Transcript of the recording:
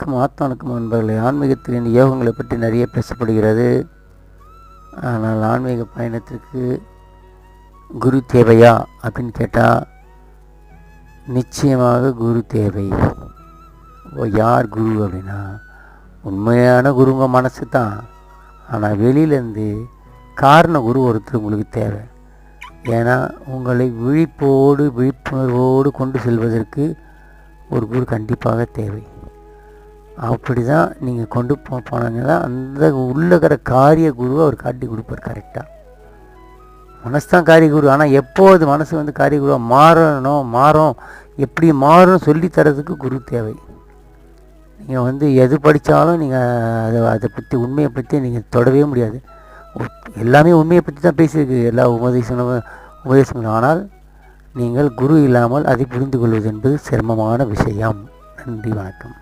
வணக்கம் நண்பர்களே. ஆன்மீகத்தின் யோகங்களை பற்றி நிறைய பேசப்படுகிறது. ஆனால் ஆன்மீக பயணத்திற்கு குரு தேவையா அப்படின்னு கேட்டால் நிச்சயமாக குரு தேவை. யார் குரு அப்படின்னா, உண்மையான குருங்க மனசு தான். ஆனால் வெளியிலேருந்து காரண குரு ஒருத்தர் உங்களுக்கு தேவை. ஏன்னா உங்களை விழிப்புணர்வோடு கொண்டு செல்வதற்கு ஒரு குரு கண்டிப்பாக தேவை. அப்படி தான் நீங்கள் கொண்டு போனாங்கன்னா அந்த உள்ளக்கிற காரிய குருவை அவர் காட்டி கொடுப்பார் கரெக்டாக. மனசு தான் காரிய குரு. ஆனால் எப்போது மனசு காரிய குருவாக மாறும் எப்படி மாறும் சொல்லித்தரதுக்கு குரு தேவை. நீங்கள் எது படித்தாலும் நீங்கள் அதை பற்றி உண்மையை பற்றி நீங்கள் தொடவே முடியாது. எல்லாமே உண்மையை பற்றி தான் பேசியிருக்கு எல்லா உபதேசங்களும். ஆனால் நீங்கள் குரு இல்லாமல் அதை புரிந்து கொள்வது என்பது சிரமமான விஷயம். நன்றி, வணக்கம்.